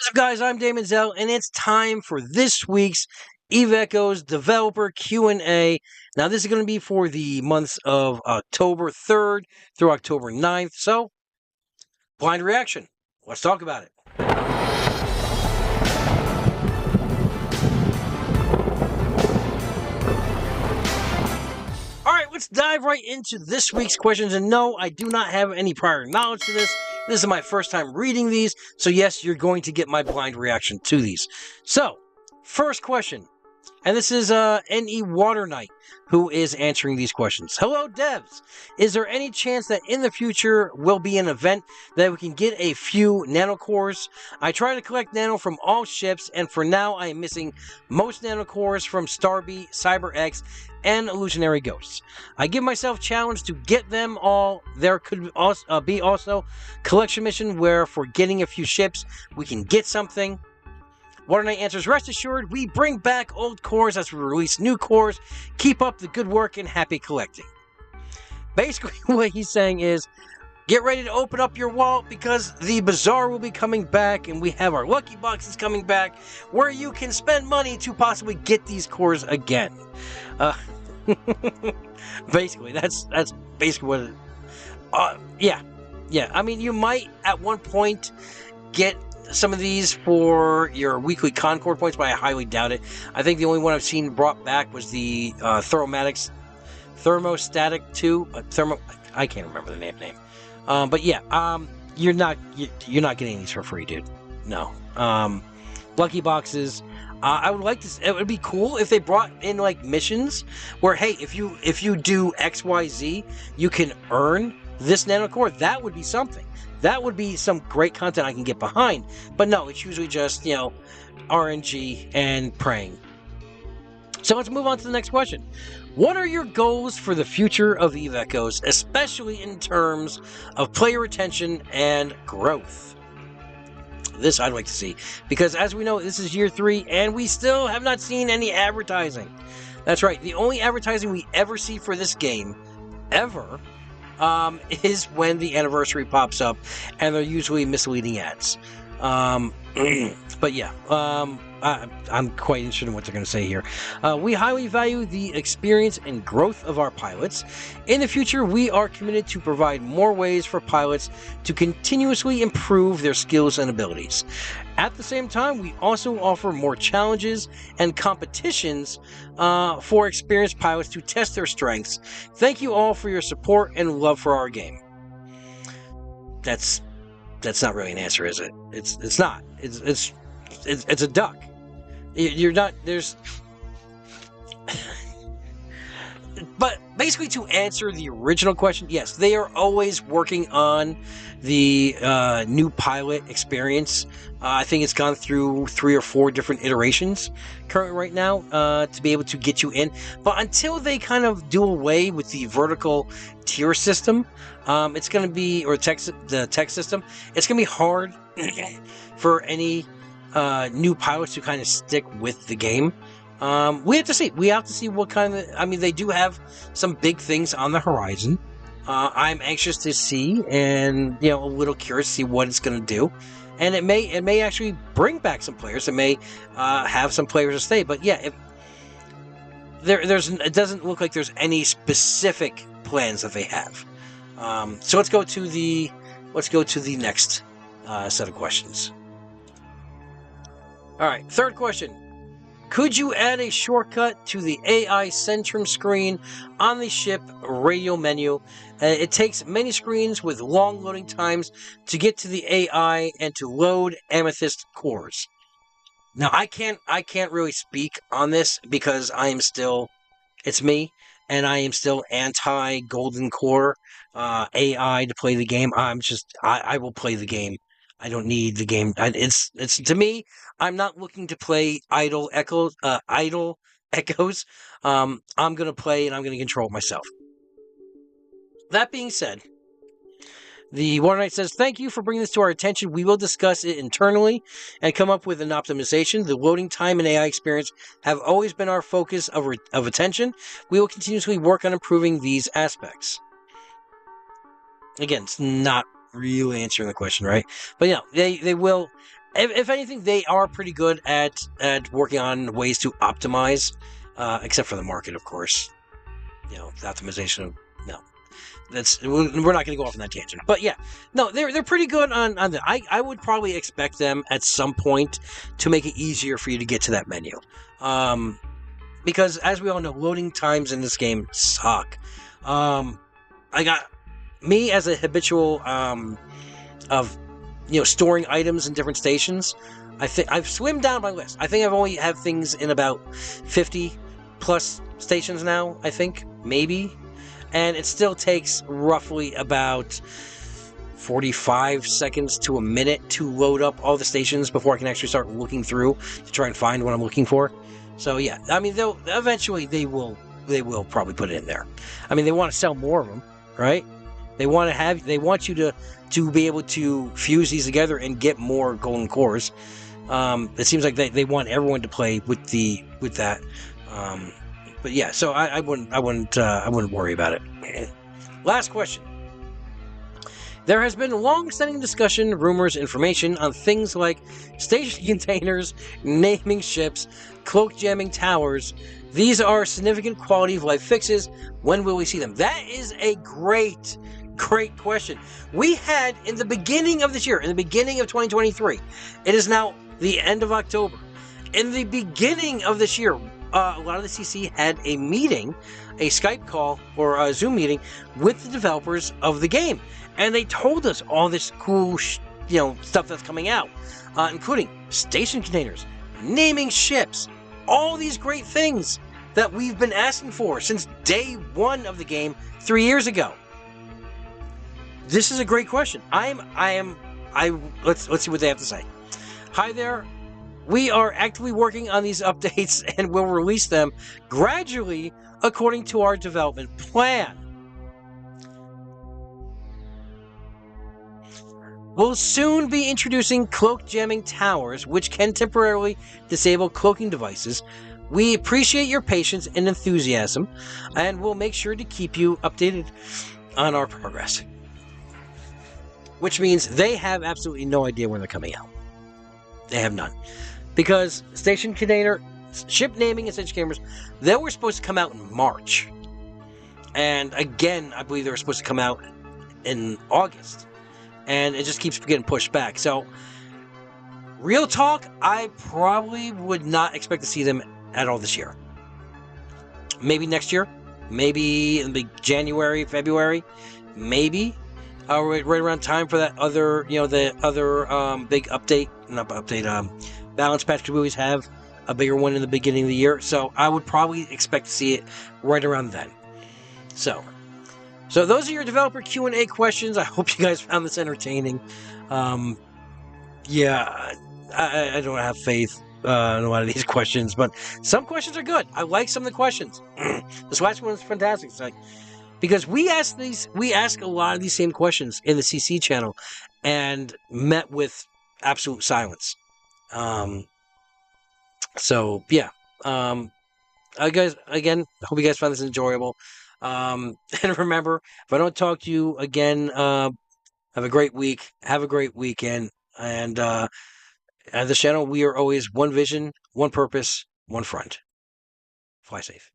What's up, guys? I'm Daemonxel, and it's time for this week's Eve Echoes Developer Q&A. Now, this is going to be for the months of October 3rd through October 9th, so blind reaction. Let's talk about it. Alright, let's dive right into this week's questions, and no, I do not have any prior knowledge to this. This is my first time reading these, so yes, you're going to get my blind reaction to these. So, first question, and this is N.E. Water Knight who is answering these questions. Hello, devs. Is there any chance that in the future will be an event that we can get a few nanocores? I try to collect nano from all ships, and for now I am missing most nanocores from Starby, Cyber X, and Illusionary Ghosts. I give myself challenge to get them all. There could also be collection mission where for getting a few ships we can get something. Water Knight answers, rest assured, we bring back old cores as we release new cores. Keep up the good work and happy collecting. Basically, what he's saying is, get ready to open up your wallet because the Bazaar will be coming back and we have our Lucky Boxes coming back where you can spend money to possibly get these cores again. Basically, that's basically what it... Yeah. I mean, you might at one point get some of these for your weekly Concord points, but I highly doubt it. I think the only one I've seen brought back was the Thermostatic 2. I can't remember the name. But yeah, you're not getting these for free, dude. No. Lucky Boxes. I would like to. It would be cool if they brought in like missions where, hey, if you do XYZ, you can earn this nanocore. That would be something. That would be some great content I can get behind. But no, it's usually just, RNG and praying. So let's move on to the next question. What are your goals for the future of Eve Echoes, especially in terms of player retention and growth? This I'd like to see, because as we know, this is year 3, and we still have not seen any advertising. That's right, the only advertising we ever see for this game, ever, is when the anniversary pops up, and they're usually misleading ads. But yeah, I'm quite interested in what they're going to say here. We highly value the experience and growth of our pilots. In the future, we are committed to provide more ways for pilots to continuously improve their skills and abilities. At the same time, we also offer more challenges and competitions for experienced pilots to test their strengths. Thank you all for your support and love for our game. That's not really an answer, is it? It's not. It's a duck. You're not. There's. But basically, to answer the original question, yes, they are always working on the new pilot experience. I think it's gone through 3 or 4 different iterations currently right now to be able to get you in. But until they kind of do away with the vertical tier system, it's going to be, or the tech system, it's going to be hard for any new pilots to kind of stick with the game. We have to see. We have to see what kind of... I mean, they do have some big things on the horizon. I'm anxious to see, and a little curious to see what it's going to do. And it may actually bring back some players. It may have some players to stay. But yeah, it doesn't look like there's any specific plans that they have. So let's go to the next set of questions. All right, third question. Could you add a shortcut to the AI Centrum screen on the ship radio menu? It takes many screens with long loading times to get to the AI and to load amethyst cores. Now, I can't really speak on this because it's me, and I am still anti-golden core AI to play the game. I will play the game. I don't need the game. It's to me, I'm not looking to play idle echoes. I'm going to play and I'm going to control it myself. That being said, the Water Knight says, thank you for bringing this to our attention. We will discuss it internally and come up with an optimization. The loading time and AI experience have always been our focus of attention. We will continuously work on improving these aspects. Again, it's not really answering the question, right? But they will if anything, they are pretty good at working on ways to optimize, except for the market, of course. The optimization of no. We're not going to go off on that tangent, but yeah, no, they're pretty good on that. I would probably expect them at some point to make it easier for you to get to that menu, because as we all know, loading times in this game suck. I got me as a habitual of storing items in different stations. I think I've slimmed down my list. I think I've only have things in about 50 plus stations now. I think maybe. And it still takes roughly about 45 seconds to a minute to load up all the stations before I can actually start looking through to try and find what I'm looking for. So yeah, I mean, eventually they will probably put it in there. I mean, they want to sell more of them, right? They want you to be able to fuse these together and get more golden cores. It seems like they want everyone to play with that. But yeah, so I wouldn't worry about it. Last question. There has been long-standing discussion, rumors, information on things like station containers, naming ships, cloak jamming towers. These are significant quality of life fixes. When will we see them? That is a great question. We had, in the beginning of this year, in the beginning of 2023, it is now the end of October. In the beginning of this year, a lot of the CC had a meeting, a Skype call or a Zoom meeting with the developers of the game, and they told us all this cool, stuff that's coming out, including station containers, naming ships, all these great things that we've been asking for since day one of the game 3 years ago. This is a great question. Let's see what they have to say. Hi there. We are actively working on these updates and will release them gradually according to our development plan. We'll soon be introducing cloak jamming towers, which can temporarily disable cloaking devices. We appreciate your patience and enthusiasm, and we'll make sure to keep you updated on our progress. Which means they have absolutely no idea when they're coming out. They have none. Because station container, ship naming and station cameras, they were supposed to come out in March. And again, I believe they were supposed to come out in August. And it just keeps getting pushed back. So, real talk, I probably would not expect to see them at all this year. Maybe next year. Maybe in January, February. Maybe. Right around time for that other, the other big update. Not update, balance patch, because we always have a bigger one in the beginning of the year. So I would probably expect to see it right around then. So those are your developer Q&A questions. I hope you guys found this entertaining. Yeah, I don't have faith in a lot of these questions, but some questions are good. I like some of the questions. This last one is fantastic. It's like, because we ask a lot of these same questions in the CC channel and met with absolute silence. So yeah, guys, again, I hope you guys found this enjoyable. And remember, if I don't talk to you again, have a great week, have a great weekend, and at the channel, we are always one vision, one purpose, one front. Fly safe.